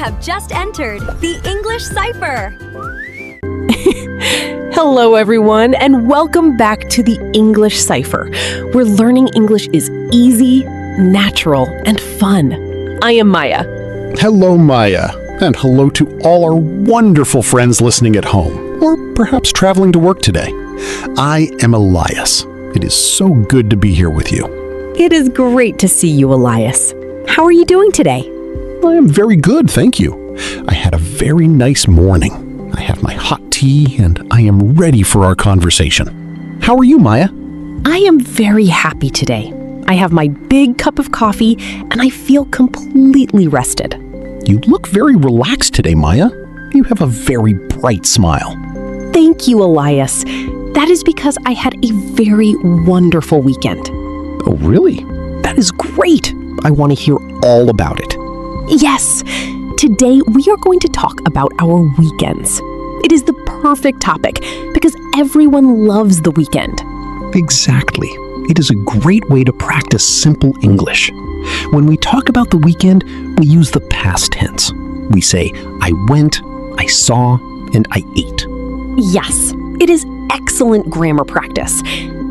have just entered the English Cipher. Hello, everyone, and welcome back to the English Cipher, where learning English is easy, natural, and fun. I am Maya. Hello, Maya, and hello to all our wonderful friends listening at home, or perhaps traveling to work today. I am Elias. It is so good to be here with you. It is great to see you, Elias. How are you doing today? I am very good, thank you. I had a very nice morning. I have my hot tea, and I am ready for our conversation. How are you, Maya? I am very happy today. I have my big cup of coffee, and I feel completely rested. You look very relaxed today, Maya. You have a very bright smile. Thank you, Elias. That is because I had a very wonderful weekend. Oh, really? That is great. I want to hear all about it. Yes, today we are going to talk about our weekends. It is the perfect topic because everyone loves the weekend. Exactly. It is a great way to practice simple English. When we talk about the weekend, we use the past tense. We say, I went, I saw, and I ate. Yes, it is excellent grammar practice.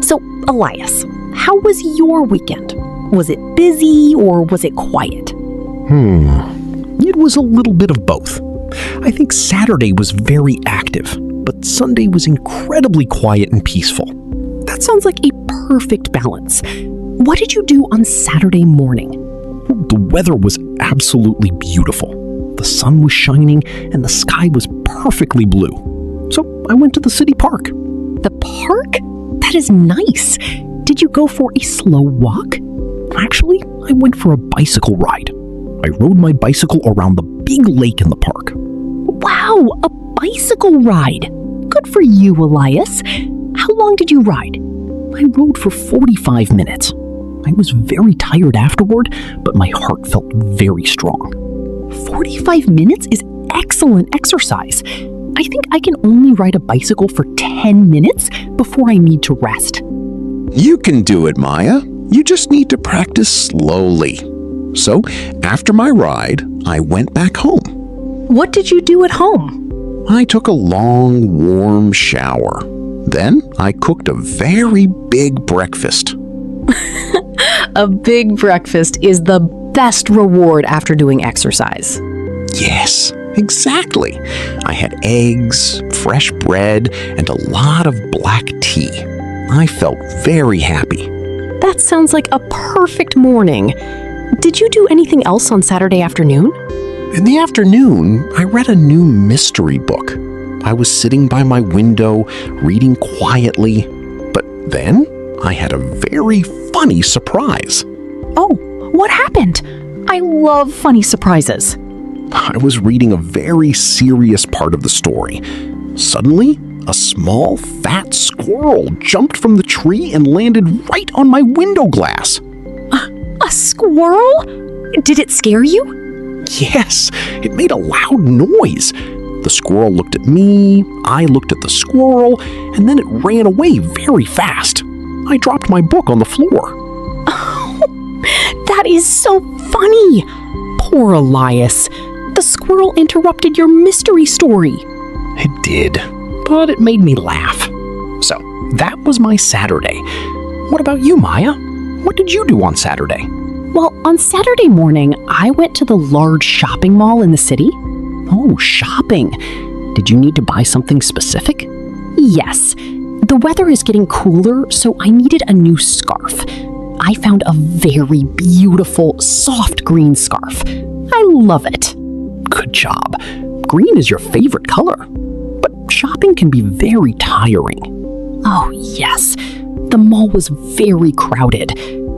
So, Elias, how was your weekend? Was it busy or was it quiet? It was a little bit of both. I think Saturday was very active, but Sunday was incredibly quiet and peaceful. That sounds like a perfect balance. What did you do on Saturday morning? The weather was absolutely beautiful. The sun was shining and the sky was perfectly blue. So I went to the city park. The park? That is nice. Did you go for a slow walk? Actually, I went for a bicycle ride. I rode my bicycle around the big lake in the park. Wow, a bicycle ride. Good for you, Elias. How long did you ride? I rode for 45 minutes. I was very tired afterward, but my heart felt very strong. 45 minutes is excellent exercise. I think I can only ride a bicycle for 10 minutes before I need to rest. You can do it, Maya. You just need to practice slowly. So, after my ride, I went back home. What did you do at home? I took a long, warm shower. Then, I cooked a very big breakfast. A big breakfast is the best reward after doing exercise. Yes, exactly. I had eggs, fresh bread, and a lot of black tea. I felt very happy. That sounds like a perfect morning. Did you do anything else on Saturday afternoon? In the afternoon, I read a new mystery book. I was sitting by my window, reading quietly, but then I had a very funny surprise. Oh, what happened? I love funny surprises. I was reading a very serious part of the story. Suddenly, a small, fat squirrel jumped from the tree and landed right on my window glass. A squirrel? Did it scare you? Yes, it made a loud noise. The squirrel looked at me, I looked at the squirrel, and then it ran away very fast. I dropped my book on the floor. Oh, that is so funny. Poor Elias. The squirrel interrupted your mystery story. It did, but it made me laugh. So, that was my Saturday. What about you, Maya? What did you do on Saturday? Well, on Saturday morning, I went to the large shopping mall in the city. Oh, shopping. Did you need to buy something specific? Yes. The weather is getting cooler, so I needed a new scarf. I found a very beautiful, soft green scarf. I love it. Good job. Green is your favorite color. But shopping can be very tiring. Oh, yes. The mall was very crowded.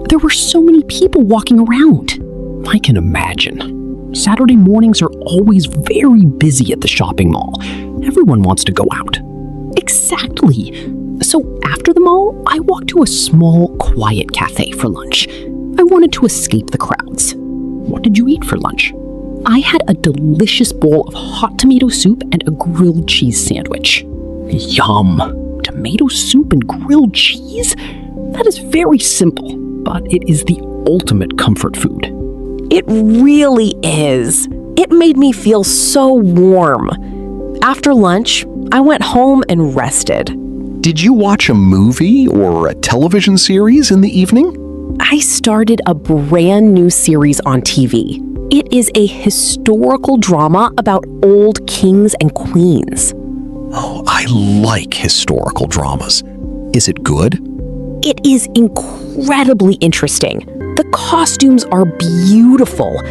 There were so many people walking around. I can imagine. Saturday mornings are always very busy at the shopping mall. Everyone wants to go out. Exactly. So after the mall, I walked to a small, quiet cafe for lunch. I wanted to escape the crowds. What did you eat for lunch? I had a delicious bowl of hot tomato soup and a grilled cheese sandwich. Yum! Tomato soup and grilled cheese? That is very simple, but it is the ultimate comfort food. It really is. It made me feel so warm. After lunch, I went home and rested. Did you watch a movie or a television series in the evening? I started a brand new series on TV. It is a historical drama about old kings and queens. Oh, I like historical dramas. Is it good? It is incredibly interesting. The costumes are beautiful.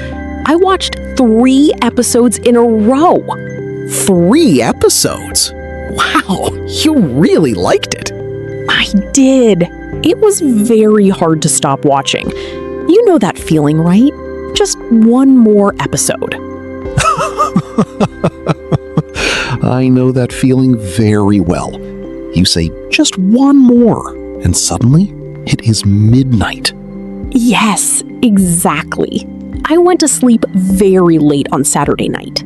I watched 3 episodes in a row. 3 episodes? Wow, you really liked it. I did. It was very hard to stop watching. You know that feeling, right? Just one more episode. I know that feeling very well. You say just one more, and suddenly it is midnight. Yes, exactly. I went to sleep very late on Saturday night.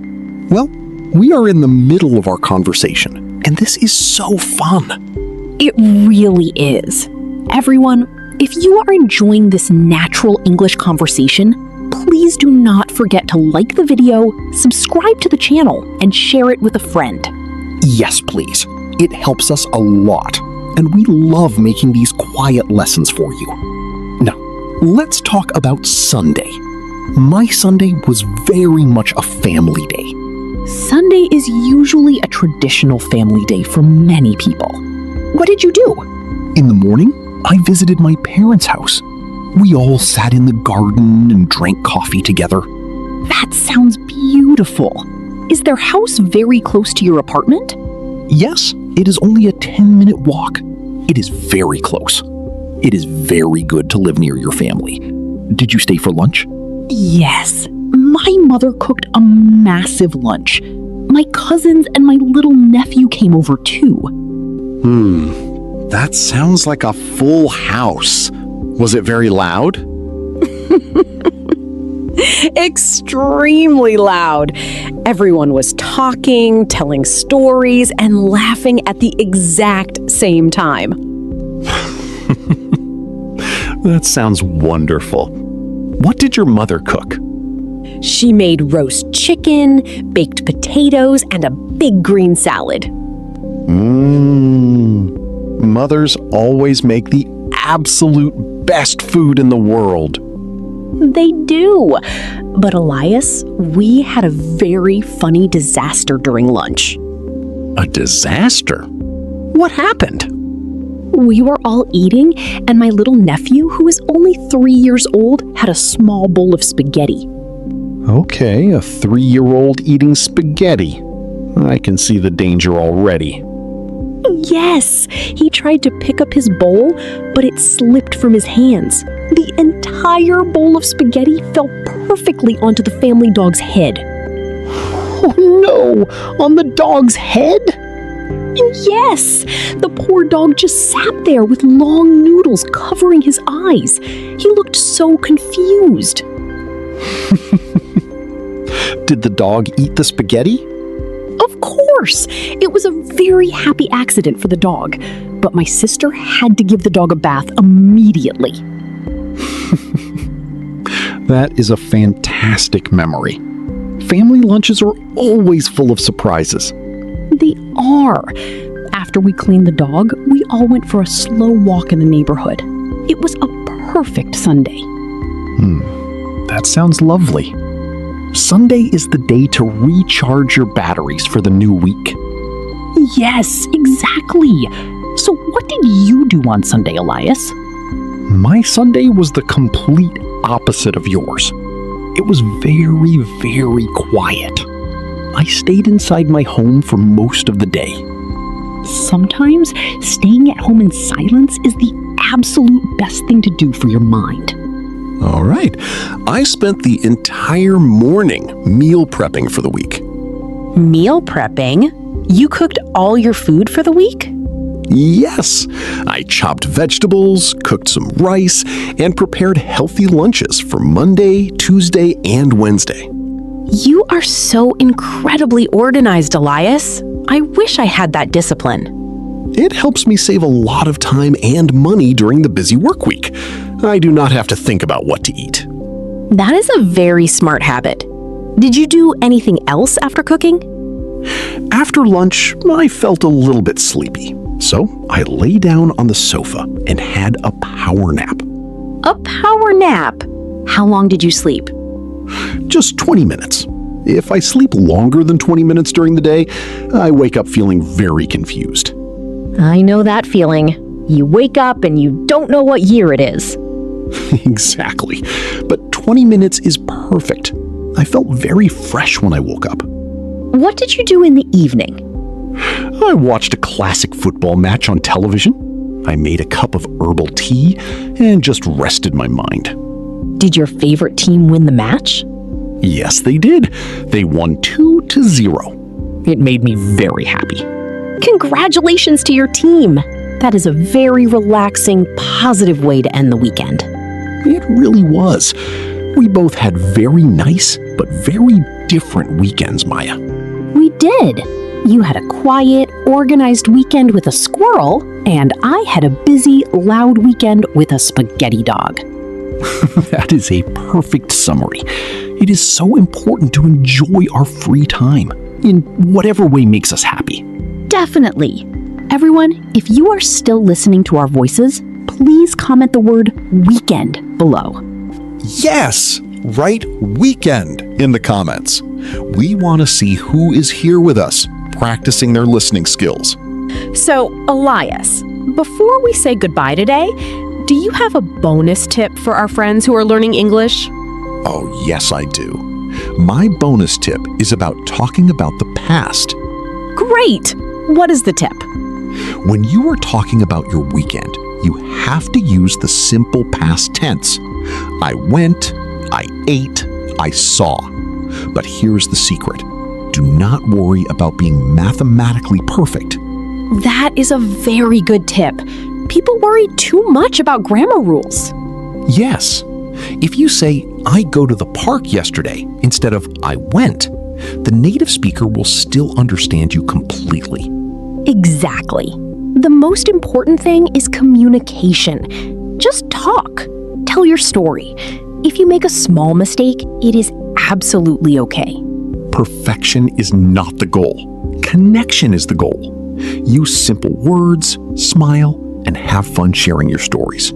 Well, we are in the middle of our conversation, and this is so fun. It really is. Everyone, if you are enjoying this natural English conversation, please do not forget to like the video, subscribe to the channel, and share it with a friend. Yes, please. It helps us a lot, and we love making these quiet lessons for you. Now, let's talk about Sunday. My Sunday was very much a family day. Sunday is usually a traditional family day for many people. What did you do? In the morning, I visited my parents' house. We all sat in the garden and drank coffee together. That sounds beautiful. Is their house very close to your apartment? Yes, it is only a 10-minute walk. It is very close. It is very good to live near your family. Did you stay for lunch? Yes. My mother cooked a massive lunch. My cousins and my little nephew came over too. That sounds like a full house. Was it very loud? Extremely loud. Everyone was talking, telling stories, and laughing at the exact same time. That sounds wonderful. What did your mother cook? She made roast chicken, baked potatoes, and a big green salad. Mothers always make the absolute best food in the world. They do. But Elias, we had a very funny disaster during lunch. A disaster? What happened? We were all eating, and my little nephew, who is only 3 years old, had a small bowl of spaghetti. Okay, a 3-year-old eating spaghetti. I can see the danger already. Yes, he tried to pick up his bowl, but it slipped from his hands. The entire bowl of spaghetti fell perfectly onto the family dog's head. Oh no! On the dog's head? Yes, the poor dog just sat there with long noodles covering his eyes. He looked so confused. Did the dog eat the spaghetti? Of course! It was a very happy accident for the dog, but my sister had to give the dog a bath immediately. That is a fantastic memory. Family lunches are always full of surprises. They are. After we cleaned the dog, we all went for a slow walk in the neighborhood. It was a perfect Sunday. That sounds lovely. Sunday is the day to recharge your batteries for the new week. Yes, exactly. So what did you do on Sunday, Elias? My Sunday was the complete opposite of yours. It was very, very quiet. I stayed inside my home for most of the day. Sometimes staying at home in silence is the absolute best thing to do for your mind. All right. I spent the entire morning meal prepping for the week. Meal prepping? You cooked all your food for the week? Yes, I chopped vegetables, cooked some rice, and prepared healthy lunches for Monday, Tuesday, and Wednesday. You are so incredibly organized, Elias. I wish I had that discipline. It helps me save a lot of time and money during the busy work week. I do not have to think about what to eat. That is a very smart habit. Did you do anything else after cooking? After lunch, I felt a little bit sleepy, so I lay down on the sofa and had a power nap. A power nap? How long did you sleep? Just 20 minutes. If I sleep longer than 20 minutes during the day, I wake up feeling very confused. I know that feeling. You wake up and you don't know what year it is. Exactly. But 20 minutes is perfect. I felt very fresh when I woke up. What did you do in the evening? I watched a classic football match on television. I made a cup of herbal tea and just rested my mind. Did your favorite team win the match? Yes, they did. They won 2-0. It made me very happy. Congratulations to your team. That is a very relaxing, positive way to end the weekend. It really was. We both had very nice, but very different weekends, Maya. We did. You had a quiet, organized weekend with a squirrel, and I had a busy, loud weekend with a spaghetti dog. That is a perfect summary. It is so important to enjoy our free time in whatever way makes us happy. Definitely. Everyone, if you are still listening to our voices, please comment the word weekend below. Yes! Write weekend in the comments. We want to see who is here with us, practicing their listening skills. So, Elias, before we say goodbye today, do you have a bonus tip for our friends who are learning English? Oh, yes, I do. My bonus tip is about talking about the past. Great! What is the tip? When you are talking about your weekend, you have to use the simple past tense. I went, I ate, I saw. But here's the secret. Do not worry about being mathematically perfect. That is a very good tip. People worry too much about grammar rules. Yes. If you say, I go to the park yesterday, instead of I went, the native speaker will still understand you completely. Exactly. The most important thing is communication. Just talk. Tell your story. If you make a small mistake, it is absolutely okay. Perfection is not the goal. Connection is the goal. Use simple words, smile, and have fun sharing your stories.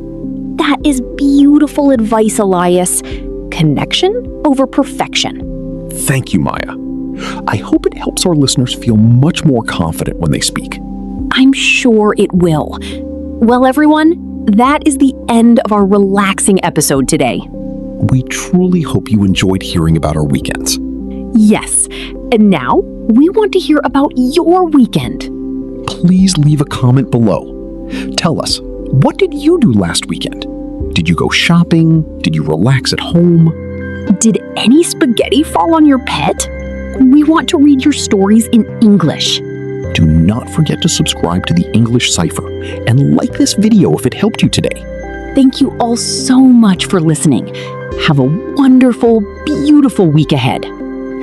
That is beautiful advice, Elias. Connection over perfection. Thank you, Maya. I hope it helps our listeners feel much more confident when they speak. I'm sure it will. Well, everyone, that is the end of our relaxing episode today. We truly hope you enjoyed hearing about our weekends. Yes, and now we want to hear about your weekend. Please leave a comment below. Tell us, what did you do last weekend? Did you go shopping? Did you relax at home? Did any spaghetti fall on your pet? We want to read your stories in English. Do not forget to subscribe to the English Cipher and like this video if it helped you today. Thank you all so much for listening. Have a wonderful, beautiful week ahead.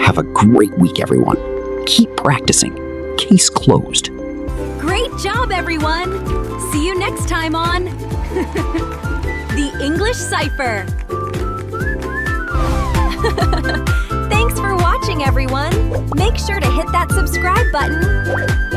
Have a great week, everyone. Keep practicing. Case closed. Great job, everyone! See you next time on The English Cipher. Thanks for watching, everyone. Make sure to hit that subscribe button.